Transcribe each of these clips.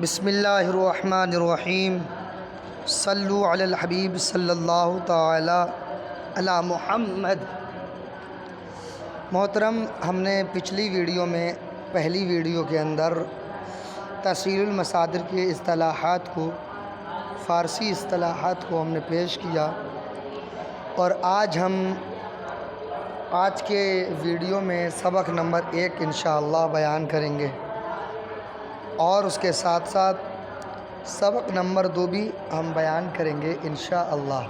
بسم اللہ الرحمن الرحیم صلو علی الحبیب صلی اللہ تعالی علی محمد۔ محترم، ہم نے پچھلی ویڈیو میں پہلی ویڈیو کے اندر تحصیل المصادر کے اصطلاحات کو، فارسی اصطلاحات کو ہم نے پیش کیا، اور آج کے ویڈیو میں سبق نمبر 1 انشاءاللہ بیان کریں گے، اور اس کے ساتھ ساتھ سبق نمبر 2 بھی ہم بیان کریں گے انشاءاللہ۔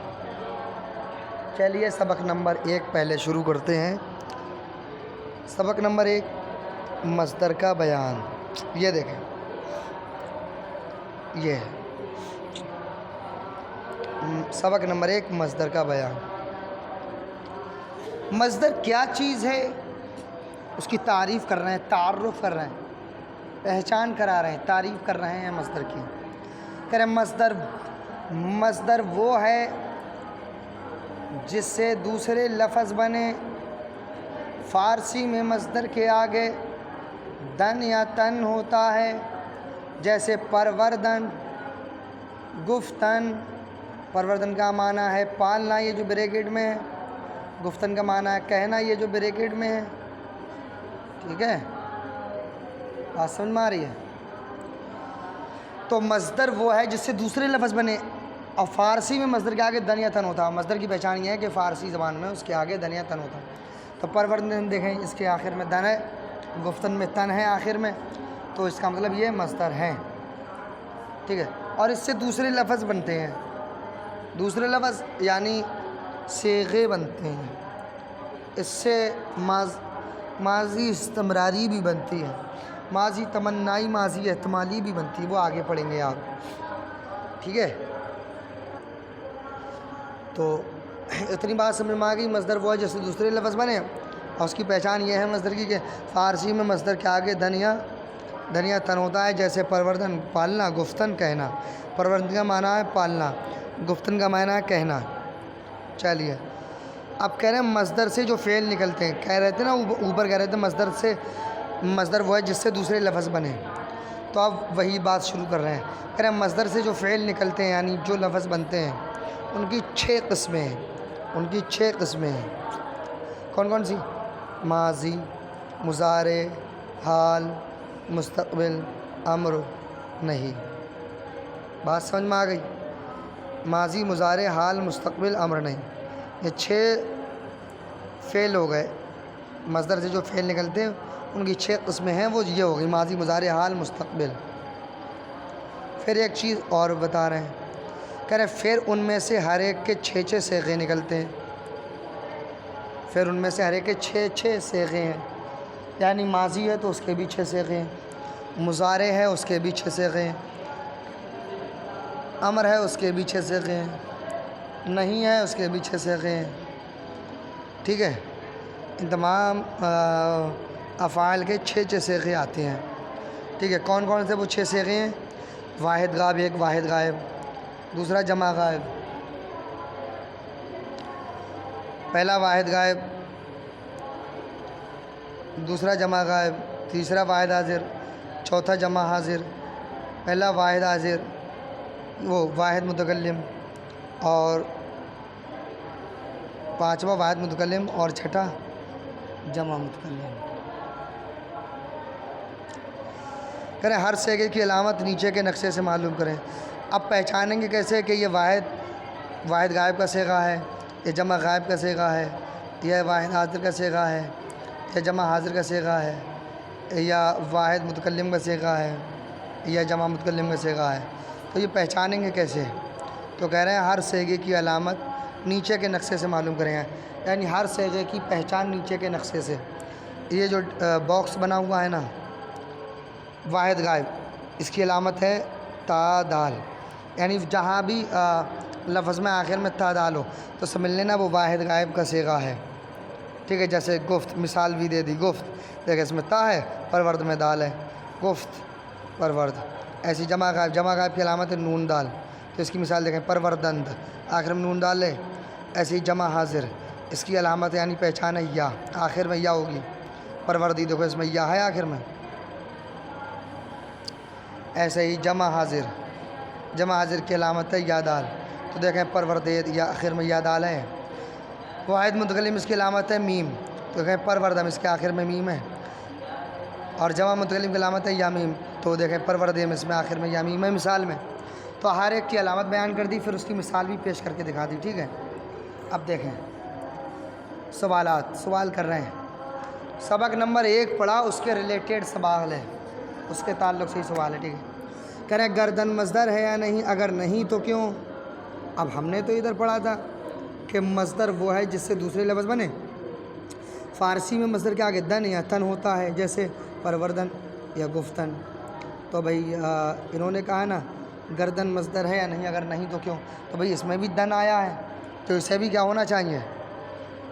چلیے سبق نمبر 1 پہلے شروع کرتے ہیں۔ سبق نمبر 1، مصدر کا بیان۔ یہ دیکھیں، یہ ہے سبق نمبر 1، مصدر کا بیان۔ مصدر کیا چیز ہے، اس کی تعریف کر رہے ہیں، تعارف کر رہے ہیں، پہچان کرا رہے ہیں، تعریف کر رہے ہیں مصدر کی۔ کہہ رہے ہیں مصدر وہ ہے جس سے دوسرے لفظ بنے۔ فارسی میں مصدر کے آگے دن یا تن ہوتا ہے، جیسے پروردن، گفتن۔ پروردن کا معنی ہے پالنا، یہ جو بریکٹ میں ہے۔ گفتن کا معنی ہے کہنا، یہ جو بریکٹ میں ہے۔ ٹھیک ہے، بات سمجھ میں آ رہی ہے؟ تو مصدر وہ ہے جس سے دوسرے لفظ بنے، اور فارسی میں مصدر کے آگے دن یا تن ہوتا ہے۔ مصدر کی پہچان یہ ہے کہ فارسی زبان میں اس کے آگے دن یا تن ہوتا ہے۔ تو پروردن دیکھیں، اس کے آخر میں دن ہے، گفتن میں تن ہے آخر میں، تو اس کا مطلب یہ مصدر ہے۔ ٹھیک ہے، اور اس سے دوسرے لفظ بنتے ہیں۔ دوسرے لفظ یعنی صیغے بنتے ہیں۔ اس سے ماضی استمراری بھی بنتی ہے، ماضی تمنائی، ماضی احتمالی بھی بنتی ہے، وہ آگے پڑھیں گے آپ۔ ٹھیک ہے، تو اتنی بات سمجھ میں آ گئی۔ مصدر وہ ہے جیسے دوسرے لفظ بنے، اور اس کی پہچان یہ ہے مصدر کی کہ فارسی میں مصدر کے آگے دن یا تن ہوتا ہے، جیسے پروردن پالنا، گفتن کہنا۔ پروردن کا معنی ہے پالنا، گفتن کا معنی ہے کہنا۔ چلیے اب کہہ رہے ہیں مصدر سے جو فعل نکلتے ہیں، کہہ رہے تھے نا اوپر کہہ رہے تھے مصدر وہ ہے جس سے دوسرے لفظ بنے، تو اب وہی بات شروع کر رہے ہیں۔ کہہ رہے ہیں مصدر سے جو فعل نکلتے ہیں یعنی جو لفظ بنتے ہیں، ان کی 6 قسمیں ہیں۔ ان کی 6 قسمیں ہیں۔ کون کون سی؟ ماضی، مضارع، حال، مستقبل، امر، نہیں۔ بات سمجھ میں آ گئی؟ ماضی، مضارع، حال، مستقبل، امر، نہیں، یہ 6 فعل ہو گئے۔ مصدر سے جو فعل نکلتے ہیں ان کی 6 قسمیں ہیں، وہ یہ ہو گئی، ماضی، مضارع، حال، مستقبل۔ پھر ایک چیز اور بتا رہے ہیں، کہہ رہے ہیں پھر ان میں سے ہر ایک کے 6 صیغے نکلتے ہیں۔ پھر ان میں سے ہر ایک کے 6 صیغے ہیں، یعنی ماضی ہے تو اس کے بھی 6 صیغے ہیں، مضارع ہے اس کے بھی 6 صیغے ہیں، امر ہے اس کے بھی 6 صیغے ہیں، نہیں ہے اس کے بھی 6 صیغے ہیں۔ ٹھیک ہے، ان تمام افعال کے 6 صیغے آتے ہیں۔ ٹھیک ہے، کون کون سے وہ 6 صیغے ہیں؟ واحد غائب، ایک واحد غائب، دوسرا جمع غائب، پہلا واحد غائب، دوسرا جمع غائب، تیسرا واحد حاضر، چوتھا جمع حاضر، پہلا واحد حاضر، وہ واحد متکلم، اور پانچواں واحد متکلم، اور چھٹا جمع متکلم۔ کریں ہر صیغے کی علامت نیچے کے نقشے سے معلوم کریں۔ اب پہچانیں گے کیسے کہ یہ واحد غائب کا صیغہ ہے، یہ جمع غائب کا صیغہ ہے، یہ واحد حاضر کا صیغہ ہے، یا جمع حاضر کا صیغہ ہے، یا واحد متکلم کا صیغہ ہے، یا جمع متکلم کا صیغہ ہے۔ تو یہ پہچانیں گے کیسے؟ تو کہہ رہے ہیں ہر صیغے کی علامت نیچے کے نقشے سے معلوم کریں، یعنی ہر صیغے کی پہچان نیچے کے نقشے سے۔ یہ جو باکس بنا ہوا ہے نا، واحد غائب، اس کی علامت ہے تا دال، یعنی جہاں بھی لفظ میں آخر میں تا دال ہو تو سمجھ لینا وہ واحد غائب کا صیغہ ہے۔ ٹھیک ہے، جیسے گفت، مثال بھی دے دی، گفت دیکھیں اس میں تا ہے، پرورد میں دال ہے، گفت پرورد۔ ایسی جمع غائب کی علامت ہے نون دال، تو اس کی مثال دیکھیں پروردند، آخر میں نون دال ہے۔ ایسی جمع حاضر، اس کی علامت یعنی پہچان ہے یا، آخر میں یا ہوگی۔ پروردی دیکھو اس میں یا ہے آخر میں۔ ایسے ہی جمع حاضر کی علامت ہے یا دال، تو دیکھیں پروردید یا آخر میں یا دال ہے۔ واحد متکلم اس کی علامت ہے میم، تو دیکھیں پروردم اس کے آخر میں میم ہے، اور جمع متکلم کی علامت ہے یا میم، تو دیکھیں پروردیم اس میں آخر میں یا میم ہے مثال میں۔ تو ہر ایک کی علامت بیان کر دی، پھر اس کی مثال بھی پیش کر کے دکھا دی، ٹھیک ہے۔ اب دیکھیں سوال کر رہے ہیں۔ سبق نمبر 1 پڑھا، اس کے ریلیٹڈ سوال ہے، اس کے تعلق سے ہی سوال ہے، ٹھیک ہے۔ کہہ رہے ہیں گردن مصدر ہے یا نہیں، اگر نہیں تو کیوں؟ اب ہم نے تو ادھر پڑھا تھا کہ مصدر وہ ہے جس سے دوسرے لفظ بنے۔ فارسی میں مصدر کے آگے دن یا تن ہوتا ہے، جیسے پروردن یا گفتن۔ تو بھئی انہوں نے کہا نا گردن مصدر ہے یا نہیں، اگر نہیں تو کیوں؟ تو بھئی اس میں بھی دن آیا ہے، تو اسے بھی کیا ہونا چاہیے؟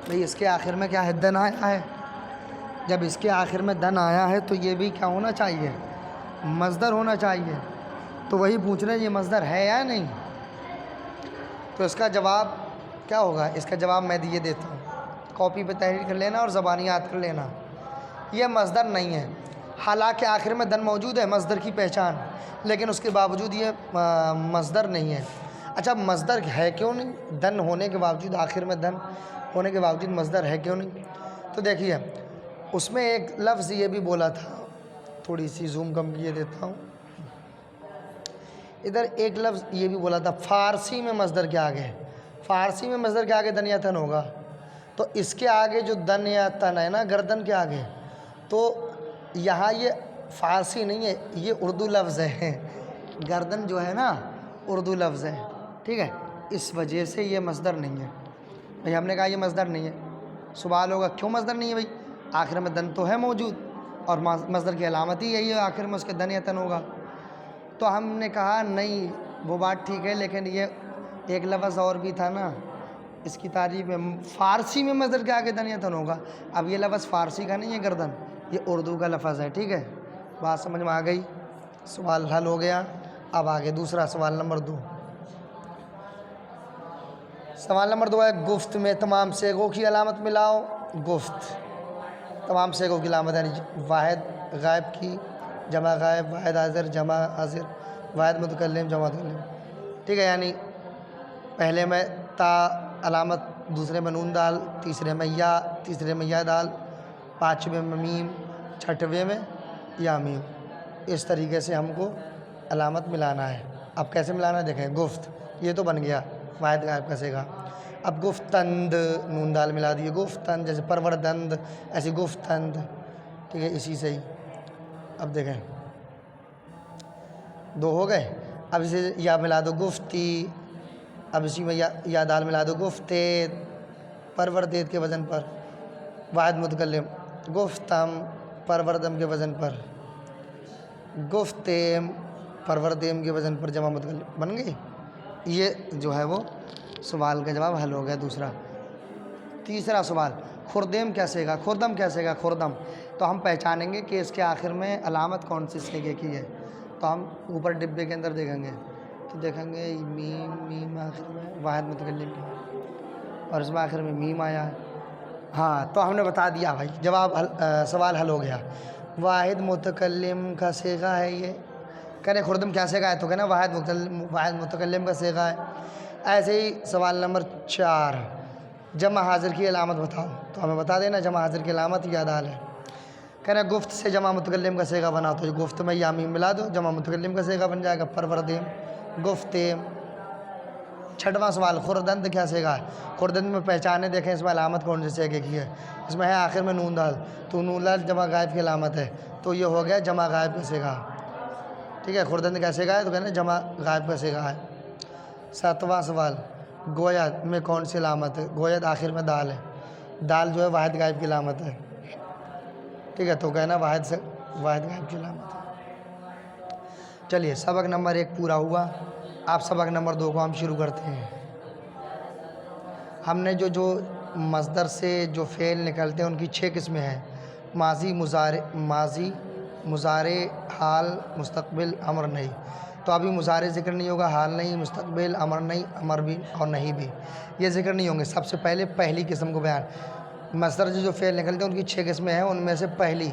بھئی اس کے آخر میں کیا ہے؟ دن آیا ہے۔ جب اس کے آخر میں دن آیا ہے تو یہ بھی کیا ہونا چاہیے؟ مصدر ہونا چاہیے۔ تو وہی پوچھ رہے ہیں یہ مصدر ہے یا نہیں؟ تو اس کا جواب کیا ہوگا؟ اس کا جواب میں یہ دیتا ہوں، کاپی پہ تحریر کر لینا اور زبانی یاد کر لینا۔ یہ مصدر نہیں ہے، حالانکہ آخر میں دن موجود ہے، مصدر کی پہچان، لیکن اس کے باوجود یہ مصدر نہیں ہے۔ اچھا مصدر ہے کیوں نہیں؟ دن ہونے کے باوجود، آخر میں دن ہونے کے باوجود مصدر ہے کیوں نہیں؟ تو دیکھیے اس میں ایک لفظ یہ بھی بولا تھا، تھوڑی سی زوم کم کیے دیتا ہوں، ادھر ایک لفظ یہ بھی بولا تھا فارسی میں مصدر کے آگے دن یا تن ہوگا، تو اس کے آگے جو دن یا تن ہے نا گردن کے آگے، تو یہاں یہ فارسی نہیں ہے، یہ اردو لفظ ہے، گردن جو ہے نا اردو لفظ ہے، ٹھیک ہے، اس وجہ سے یہ مصدر نہیں ہے۔ بھئی ہم نے کہا یہ مصدر نہیں ہے، سوال ہوگا کیوں مصدر نہیں ہے؟ بھئی آخر میں دن تو ہے موجود، اور مصدر کی علامت ہی یہی ہے، آخر میں اس کے دن یا تن ہوگا۔ تو ہم نے کہا نہیں وہ بات ٹھیک ہے، لیکن یہ ایک لفظ اور بھی تھا نا اس کی تعریف میں، فارسی میں مصدر کے آگے دن یا تن ہوگا۔ اب یہ لفظ فارسی کا نہیں ہے گردن، یہ اردو کا لفظ ہے، ٹھیک ہے، بات سمجھ میں آ گئی؟ سوال حل ہو گیا۔ اب آگے دوسرا سوال نمبر 2۔ سوال نمبر 2 ہے گفت میں تمام صیغوں کی علامت ملاؤ۔ گفت تمام صیغوں کی علامت یعنی واحد غائب کی، جمع غائب، واحد حاضر، جمع حاضر، واحد متکلم، جمع متکلم، ٹھیک ہے، یعنی پہلے میں تا علامت، دوسرے میں نون دال، تیسرے میں یا دال، پانچویں میں میم، چھٹویں میں یا میم۔ اس طریقے سے ہم کو علامت ملانا ہے۔ اب کیسے ملانا ہے دیکھیں، گفت یہ تو بن گیا واحد غائب کا صیغہ۔ اب گفتند نون دال ملا دیے، گفتند جیسے پروردند، ایسے گفتند، ٹھیک ہے، اسی سے ہی۔ اب دیکھیں 2 ہو گئے، اب اسے یا ملا دو گفتی، اب اسی میں یا دال ملا دو گفتید، پروردید کے وزن پر واحد متکلم، گفتم پروردم کے وزن پر، گفتیم پروردیم کے وزن پر جمع متکلم، بن گئی۔ یہ جو ہے وہ سوال کا جواب حل ہو گیا دوسرا۔ تیسرا سوال خردم کیسے گا، خردم کیسے گا، خردم تو ہم پہچانیں گے کہ اس کے آخر میں علامت کون سی صیغے کی ہے، تو ہم اوپر ڈبے کے اندر دیکھیں گے، تو دیکھیں گے میم آخر میں واحد متکلم کی، اور اس میں آخر میں میم آیا ہے۔ ہاں تو ہم نے بتا دیا بھائی، سوال حل ہو گیا۔ واحد متکلم کا صیغہ ہے یہ، کہنے خردم کیا صیغہ ہے، تو کہنا واحد متکلم کا صیغہ ہے۔ ایسے ہی سوال نمبر 4 جمع حاضر کی علامت بتاؤ، تو ہمیں بتا دینا جمع حاضر کی علامت یا دال ہے۔ کہنا گفت سے جمع متکلم کا صیغہ بنا، تو گفت میں یا میم ملا دو، جمع متکلم کا صیغہ بن جائے گا پروردیم، گفتیم۔ 6واں سوال خردند کیا صیغہ ہے، خردند میں پہچانے دیکھیں اس میں علامت کون سی صیغے کی ہے، اس میں ہے آخر میں نون دال، تو نون دال جمع غائب کی علامت ہے، تو یہ ہو گیا جمع غائب کا صیغہ، ٹھیک ہے۔ خردند کا صیغہ ہے تو کہنا جمع غائب کا صیغہ ہے۔ 7واں سوال گوید میں کون سی علامت ہے، گوید آخر میں دال ہے، دال جو ہے واحد غائب کی علامت ہے، ٹھیک ہے، تو کہنا واحد غائب کی علامت ہے۔ چلیے سبق نمبر 1 پورا ہوا، آپ سبق نمبر 2 کو ہم شروع کرتے ہیں۔ ہم نے جو مصدر سے جو فعل نکلتے ہیں ان کی 6 قسمیں ہیں، ماضی، مضارع، حال، مستقبل، امر نہیں۔ تو ابھی مضارع ذکر نہیں ہوگا، حال نہیں، مستقبل، امر نہیں، امر بھی اور نہیں بھی، یہ ذکر نہیں ہوں گے۔ سب سے پہلے پہلی قسم کو بیان، مصدر سے جو فعل نکلتے ہیں ان کی 6 قسمیں ہیں، ان میں سے پہلی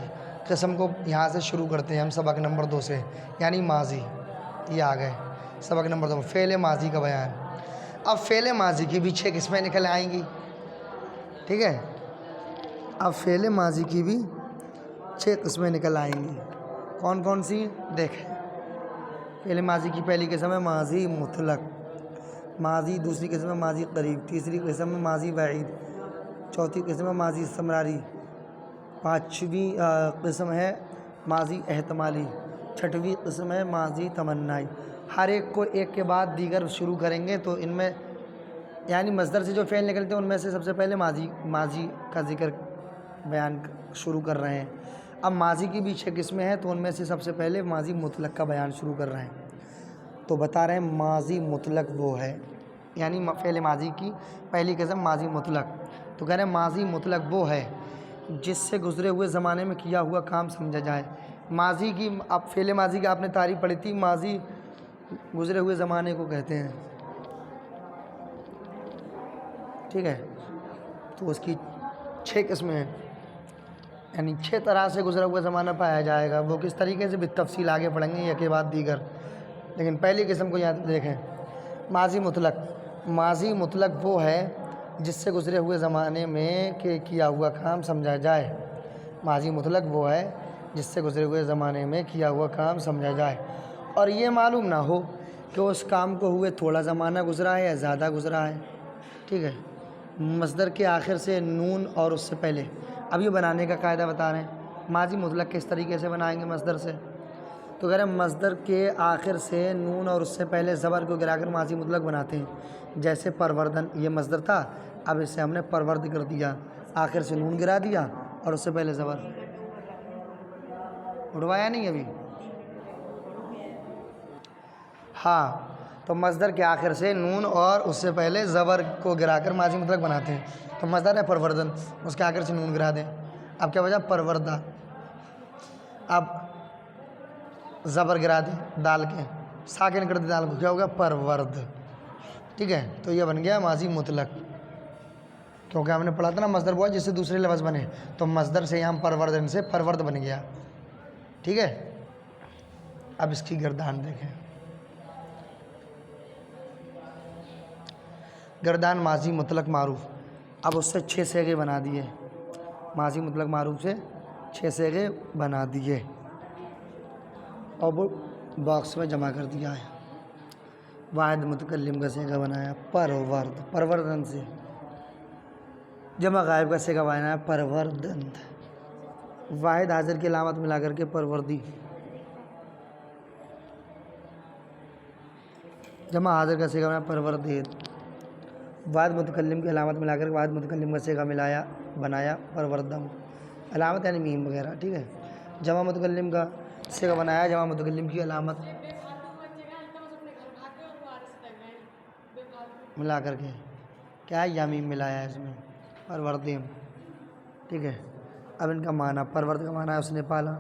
قسم کو یہاں سے شروع کرتے ہیں ہم سبق نمبر 2 سے، یعنی ماضی. یہ آ گئے سبق نمبر 2، فعل ماضی کا بیان. اب فعل ماضی کی بھی 6 قسمیں نکل آئیں گی. ٹھیک ہے، اب فعل ماضی کی بھی 6 قسمیں نکل آئیں گی. کون کون سی دیکھیں. فعل ماضی کی پہلی قسم ہے ماضی مطلق، ماضی. دوسری قسم ہے ماضی قریب. تیسری قسم ہے ماضی بعید. چوتھی قسم ہے ماضی استمراری. پانچویں قسم ہے ماضی احتمالی. چھٹویں قسم ہے ماضی تمنائی. ہر ایک کو ایک کے بعد دیگر شروع کریں گے تو ان میں یعنی مصدر سے جو فعل نکلتے ہیں ان میں سے سب سے پہلے ماضی کا ذکر بیان شروع کر رہے ہیں. اب ماضی کی بھی 6 قسمیں ہیں تو ان میں سے سب سے پہلے ماضی مطلق کا بیان شروع کر رہے ہیں. تو بتا رہے ہیں ماضی مطلق وہ ہے، یعنی فعل ماضی کی پہلی قسم ماضی مطلق. تو کہہ رہے ہیں ماضی مطلق وہ ہے جس سے گزرے ہوئے زمانے میں کیا ہوا کام سمجھا جائے. ماضی کی اب فعل ماضی کی آپ نے تعریف پڑھی تھی، ماضی گزرے ہوئے زمانے کو کہتے ہیں. ٹھیک ہے، تو اس کی 6 قسمیں ہیں، یعنی 6 طرح سے گزرا ہوا زمانہ پایا جائے گا. وہ کس طریقے سے بالتفصیل آگے پڑھیں گے یہ کے بعد دیگر. لیکن پہلی قسم کو یاد دیکھیں، ماضی مطلق. ماضی مطلق وہ ہے جس سے گزرے ہوئے زمانے میں کیا ہوا کام سمجھا جائے. ماضی مطلق وہ ہے جس سے گزرے ہوئے زمانے میں کیا ہوا کام سمجھا جائے اور یہ معلوم نہ ہو کہ اس کام کو ہوئے تھوڑا زمانہ گزرا ہے یا زیادہ گزرا ہے. ٹھیک ہے، مصدر کے آخر سے نون اور اس سے پہلے. اب یہ بنانے کا قاعدہ بتا رہے ہیں. ماضی مطلق کس طریقے سے بنائیں گے مصدر سے؟ تو کہہ رہے ہیں مصدر کے آخر سے نون اور اس سے پہلے زبر کو گرا کر ماضی مطلق بناتے ہیں. جیسے پروردن، یہ مصدر تھا، اب اس سے ہم نے پرورد کر دیا، آخر سے نون گرا دیا اور اس سے پہلے زبر. اڑوایا نہیں ابھی؟ ہاں، تو مصدر کے آخر سے نون اور اس سے پہلے زبر کو گرا کر ماضی مطلق بناتے ہیں. تو مصدر ہے پروردن، اس کے آخر سے نون گرا دیں. اب کیا وجہ؟ پروردہ. اب زبر گرا دیں دال کے، ساکن کر دیں دال کو، کیا ہوگا؟ پرورد. ٹھیک ہے، تو یہ بن گیا ماضی مطلق. کیونکہ ہم نے پڑھا تھا نا مصدر وہ ہے جس سے دوسرے لفظ بنے، تو مصدر سے یہاں پروردن سے پرورد بن گیا. ٹھیک ہے، اب اس کی گردان دیکھیں. گردان ماضی مطلق معروف. اب اس سے 6 صیغے بنا دیے. ماضی مطلق معروف سے 6 صیغے بنا دیے اور وہ باکس میں جمع کر دیا ہے. واحد متکلم کا صیغہ بنایا پرورد، پروردن سے. جمع غائب کا صیغہ بنایا پروردند. واحد حاضر کی علامت ملا کر کے پروردی. جمع حاضر کا صیغہ بنایا پروردید. واحد متکلم کی علامت ملا کر واحد متکلم کا صیغہ بنایا پروردم. علامت یعنی میم وغیرہ. ٹھیک ہے، جمع متکلم کا صیغہ بنایا جمع متکلم کی علامت ملا کر کے، کیا ہے؟ یا میم ملایا ہے اس میں، پروردیم. ٹھیک ہے، اب ان کا معنی، پرورد کا معنی ہے اس نے پالا.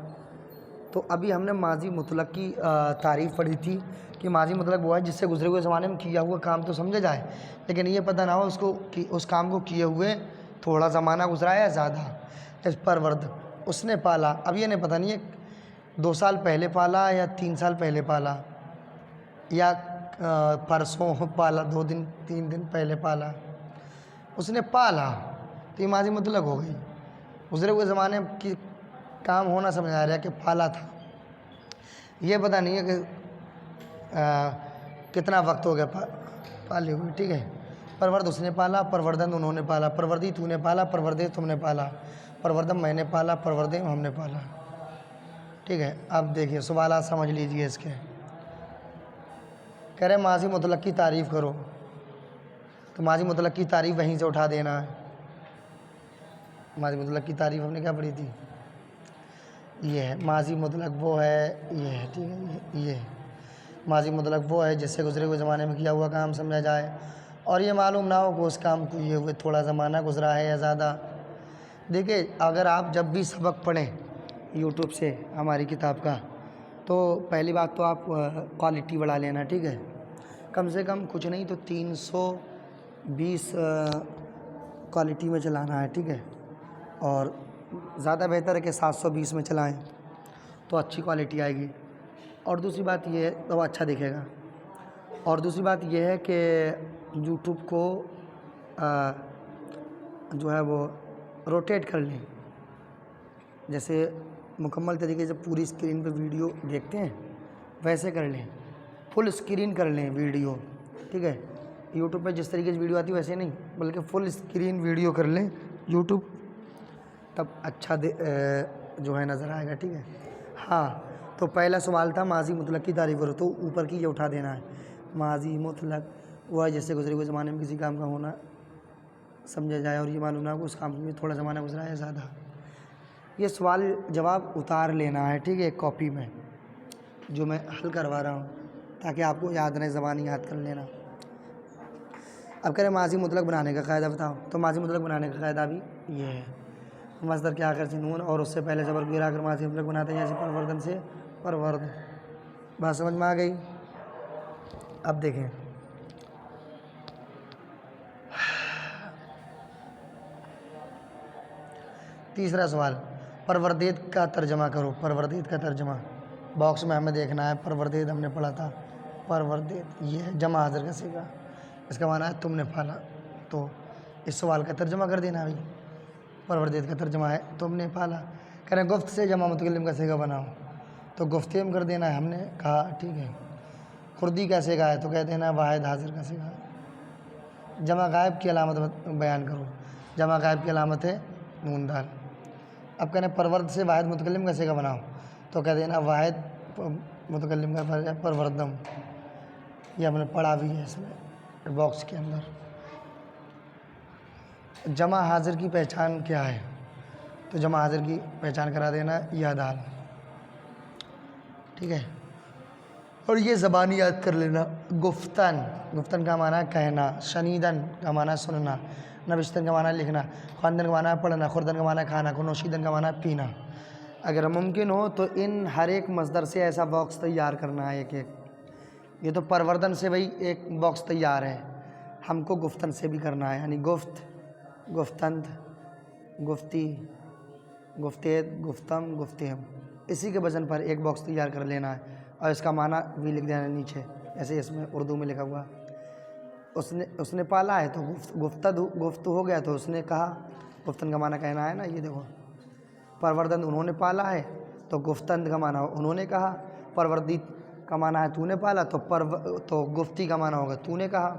تو ابھی ہم نے ماضی مطلق کی تعریف پڑھی تھی کہ ماضی مطلق وہ ہے جس سے گزرے ہوئے زمانے میں کیا ہوا کام تو سمجھا جائے، لیکن یہ پتہ نہ ہو اس کو کہ اس کام کو کیے ہوئے تھوڑا زمانہ گزرا ہے یا زیادہ. پرورد، اس نے پالا. اب یہ نہیں پتہ نہیں ہے 2 سال پہلے پالا یا 3 سال پہلے پالا یا پرسوں پالا، 2 دن 3 دن پہلے پالا. اس نے پالا تو یہ ماضی مطلق ہو گئی. گزرے ہوئے زمانے کی کام ہونا سمجھ آ رہا ہے کہ پالا تھا. یہ پتہ نہیں ہے کہ کتنا وقت ہو گیا پالے ہوئے. ٹھیک ہے، پرورد اس نے پالا، پروردن انہوں نے پالا، پروردی تو نے پالا، پروردے تم نے پالا، پروردم میں نے پالا، پروردے ہم نے پالا. ٹھیک ہے، اب دیکھیے سوالات سمجھ لیجئے اس کے. کہہ رہے ماضی مطلق کی تعریف کرو، تو ماضی مطلق کی تعریف وہیں سے اٹھا دینا ہے. ماضی مطلق کی تعریف ہم نے کیا پڑھی تھی؟ یہ ہے ماضی مطلق وہ ہے، یہ ہے. ٹھیک ہے، یہ ماضی مطلق وہ ہے جس سے گزرے ہوئے زمانے میں کیا ہوا کام سمجھا جائے اور یہ معلوم نہ ہو کہ اس کام کو یہ ہوئے تھوڑا زمانہ گزرا ہے یا زیادہ. دیکھیں، اگر آپ جب بھی سبق پڑھیں یوٹیوب سے ہماری کتاب کا، تو پہلی بات تو آپ کوالٹی بڑھا لینا. ٹھیک ہے، کم سے کم کچھ نہیں تو 320 کوالٹی میں چلانا ہے. ٹھیک ہے، اور زیادہ بہتر ہے کہ 720 میں چلائیں تو اچھی کوالٹی آئے گی، اور دوسری بات یہ ہے تو وہ اچھا دکھے گا، اور دوسری بات یہ ہے کہ یوٹیوب کو جو ہے وہ روٹیٹ کر لیں، جیسے مکمل طریقے سے پوری اسکرین پہ ویڈیو دیکھتے ہیں ویسے کر لیں، فل اسکرین کر لیں ویڈیو، ٹھیک ہے؟ یوٹیوب پہ جس طریقے سے ویڈیو آتی ہے ویسے نہیں، بلکہ فل اسکرین ویڈیو کر لیں یوٹیوب، تب اچھا جو ہے نظر آئے گا، ٹھیک ہے؟ ہاں، تو پہلا سوال تھا ماضی مطلق کی تعریف کرو، تو اوپر کی یہ اٹھا دینا ہے، ماضی مطلق وہ ہے جس سے گزرے ہوئے زمانے میں کسی کام کا ہونا سمجھا جائے اور یہ معلوم نہ ہو کہ اس کام میں تھوڑا زمانہ گزرا ہے زیادہ، یہ سوال جواب اتار لینا ہے، ٹھیک ہے؟ ایک کاپی میں جو میں حل کروا رہا ہوں تاکہ آپ کو یاد رہے، زبانی یاد کر لینا۔ اب کریں ماضی مطلق بنانے کا قاعدہ بتاؤ، تو ماضی مطلق بنانے کا قاعدہ بھی یہ ہے، مصدر کے آخر سے نون اور اس سے پہلے زبر کو گرا کر ماضی مطلق بناتے ہیں، جیسے پروردن سے پرورد۔ بات سمجھ میں آ گئی؟ اب دیکھیں تیسرا سوال، پروردید کا ترجمہ کرو، پروردید کا ترجمہ باکس میں ہمیں دیکھنا ہے، پروردید ہم نے پڑھا تھا، پروردید یہ ہے جمع حاضر کا صیغہ، اس کا معنی ہے تم نے پالا، تو اس سوال کا ترجمہ کر دینا بھائی، پروردید کا ترجمہ ہے تم نے پالا، کریں گفت سے جمع متکلم کا صیغہ بناؤ، تو گفتیم کر دینا ہے ہم نے کہا، ٹھیک ہے؟ خردی کا صیغہ ہے تو کہہ دینا واحد حاضر کا صیغہ، جمع غائب کی علامت بیان کرو، جمع غائب کی علامت ہے نون دال۔ اب کہنا پرورد سے واحد متکلم کا صیغہ بناؤ، تو کہہ دینا واحد متکلم کا پروردم، یہ ہم نے پڑھا بھی ہے اس میں باکس کے اندر۔ جمع حاضر کی پہچان کیا ہے، تو جمع حاضر کی پہچان کرا دینا یا دال، ٹھیک ہے؟ اور یہ زبانی یاد کر لینا، گفتن، گفتن کا معنی ہے کہنا، شنیدن کا معنی ہے سننا، نوشتن کا معنی ہے لکھنا، خواندن کا معنی ہے پڑھنا، خوردن کا معنی ہے کھانا، نوشیدن کا معنی ہے پینا۔ اگر ممکن ہو تو ان ہر ایک مصدر سے ایسا باکس تیار کرنا ہے ایک ایک، یہ تو پروردن سے بھائی ایک باکس تیار ہے، ہم کو گفتن سے بھی کرنا ہے، یعنی گفت، گفتند، گفتی، گفتید، گفتم، گفتہم، اسی کے وزن پر ایک باکس تیار کر لینا ہے، اور اس کا معنی بھی لکھ دینا نیچے، ایسے اس میں اردو میں لکھا ہوا، اس نے پالا ہے تو گفت ہو گیا تو اس نے کہا، گفتن کا معنی کہنا ہے نا، یہ دیکھو پروردن انہوں نے پالا ہے تو گفتند کا معنی انہوں نے کہا، پروردیت کا معنی ہے تو نے پالا تو گفتی کا معنی ہوگا تو نے کہا،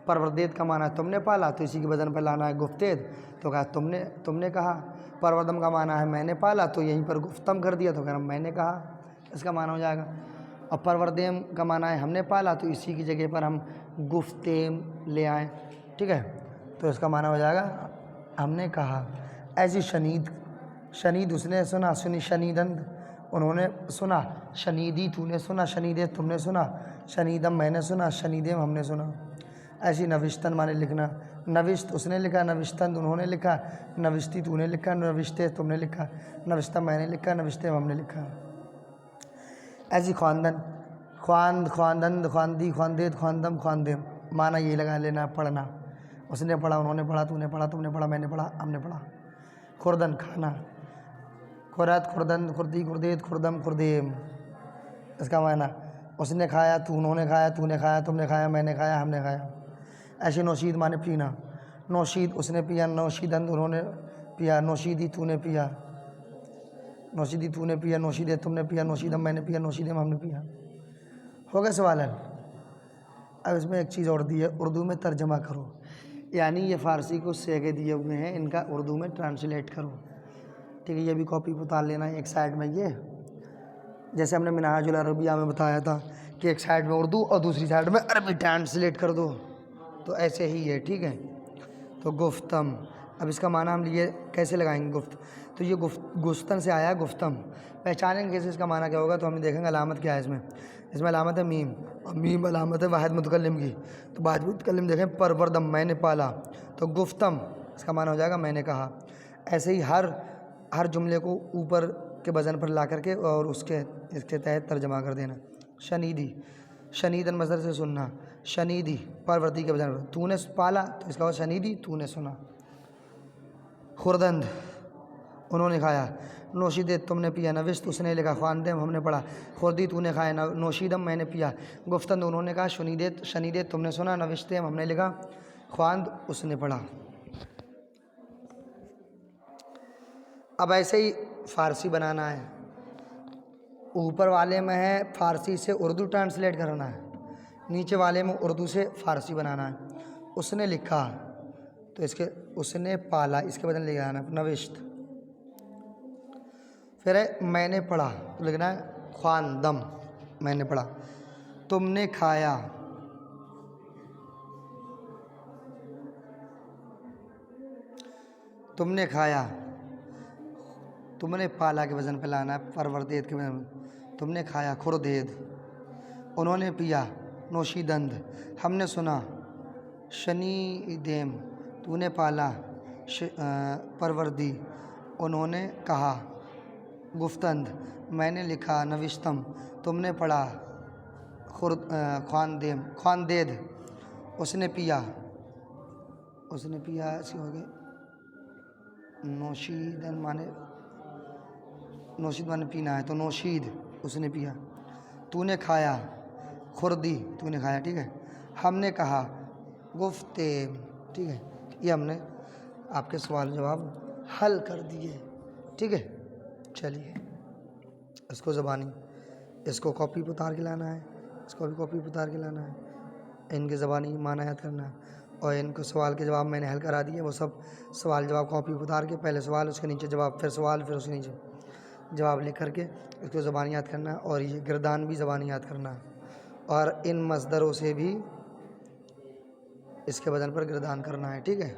پروردید کا معنی ہے تم نے پالا تو اسی کے وزن پر لانا ہے گفتید، تو کہا تم نے کہا، پروردم کا معنی ہے میں نے پالا تو یہیں پر گفتم کر دیا تو کہا میں نے کہا، اس کا معنی ہو جائے گا، اور پروردیم کا معنی ہے ہم نے پالا تو اسی کی جگہ پر ہم گفتیم لے آئیں، ٹھیک ہے؟ تو اس کا معنی ہو جائے گا ہم نے کہا۔ ایسی شنید، شنید اس نے سنا، سنی شنیدند انہوں نے سنا، شنیدی تو نے سنا، شنیدے تم نے سنا، شنیدم میں نے سنا، شنیدیم ہم نے سنا۔ ایسی نوشتن معنی لکھنا، نوشت اس نے لکھا، نوشتند انہوں نے لکھا، نوشتی تو نے لکھا، نوشتے تم نے لکھا، نوشتم میں نے لکھا، نوشتے ہم نے لکھا۔ ایسی خواندن، خواند، خواندند، خواندی، خواندید، خواندم، خواندیم، معنی یہ لگا لینا پڑھنا، اس نے پڑھا، انہوں نے پڑھا، تو نے پڑھا، تم نے پڑھا، میں نے پڑھا، ہم نے پڑھا۔ خوردن کھانا، خورت، خوردن، خوردی، خوردید، خوردم، خوردیم، اس کا معنی اس نے کھایا تو انہوں نے کھایا، تو نے کھایا، تم نے کھایا، میں نے کھایا، ہم نے کھایا۔ ایسے نوشید معنی پینا، نوشید اس نے پیا، نوشیدند انہوں نے پیا، نوشیدی تو نے پیا، نوشیدی تو نے پیا، نوشیدے تم نے پیا، نوشیدم میں نے پیا، نوشیدم ہم نے پیا۔ ہو گیا سوال ہے؟ اب اس میں ایک چیز اور دی ہے، اردو میں ترجمہ کرو، یعنی یہ فارسی کو صیغے دیے ہوئے ہیں، ان کا اردو میں ٹرانسلیٹ کرو، ٹھیک ہے؟ یہ بھی کاپی پہ اتار لینا ہے ایک سائڈ میں، یہ جیسے ہم نے منہاج العربیہ میں بتایا تھا کہ ایک سائڈ میں اردو اور دوسری سائڈ میں عربی ٹرانسلیٹ کر دو، تو ایسے ہی ہے، ٹھیک ہے؟ تو گفتم، اب اس کا معنی ہم لیے کیسے لگائیں گے گفت، تو یہ گفتن سے آیا گفتم، پہچانیں گے کیسے اس کا معنی کیا ہوگا، تو ہم دیکھیں گے علامت کیا ہے اس میں علامت ہے میم، اور میم علامت ہے واحد متکلم کی، تو واحد متکلم دیکھیں پروردم میں نے پالا، تو گفتم اس کا معنی ہو جائے گا میں نے کہا۔ ایسے ہی ہر جملے کو اوپر کے وزن پر لا کر کے اور اس کے تحت ترجمہ کر دینا۔ شنیدی، شنیدن مصدر سے سننا، شنیدی پروردی کے وزن پر، تو نے پالا تو اس کا شنیدی تو نے سنا۔ خوردند، انہوں نے کھایا، نوشیدہ تم نے پیا، نوشت اس نے لکھا، خواندم ہم نے پڑھا، خوردی تو نے کھایا، نوشیدم میں نے پیا، گفتند انہوں نے کہا، شنیدت تم نے سنا، نوشتم ہم نے لکھا، خواند اس نے پڑھا۔ اب ایسے ہی فارسی بنانا ہے، اوپر والے میں ہے فارسی سے اردو ٹرانسلیٹ کرنا ہے، نیچے والے میں اردو سے فارسی بنانا ہے۔ اس نے لکھا تو اس نے پالا، اس کے بدلے لے جانا نوشت۔ پھر ہے میں نے پڑھا تو لکھنا ہے خواندم، میں نے پڑھا۔ تم نے کھایا، تم نے کھایا، تم نے پالا کے وزن پہ لانا ہے، پروردید کے وزن پہ۔ تم نے کھایا، خوردید۔ انہوں نے پیا، نوشیدند۔ ہم نے سنا، شنیدیم۔ تو نے پالا، پروردی۔ انہوں نے کہا، گفتند۔ میں نے لکھا، نوشتم۔ تم نے پڑھا، خواندید۔ اس نے پیا، اس نے پیا ایسے ہو گئے، نوشیدن مانے نوشید مانے پینا ہے تو نوشید، اس نے پیا۔ تو نے کھایا، خوردی، تو نے کھایا، ٹھیک ہے۔ ہم نے کہا، گفتیم، ٹھیک ہے۔ یہ ہم نے آپ کے سوال جواب حل کر دیے، ٹھیک ہے۔ چلیے اس کو زبانی، اس کو کاپی پہ اتار کے لانا ہے، اس کو بھی کاپی پہ اتار کے لانا ہے، ان کے زبانی معنی یاد کرنا ہے، اور ان کو سوال کے جواب میں نے حل کرا دیے، وہ سب سوال جواب کاپی پہ اتار کے، پہلے سوال اس کے نیچے جواب، پھر سوال، پھر اس کے نیچے جواب لکھ کر کے اس کو زبانی یاد کرنا ہے، اور یہ گردان بھی زبانی یاد کرنا ہے، اور ان مصدروں سے بھی اس کے بدن پر گردان کرنا ہے، ٹھیک ہے۔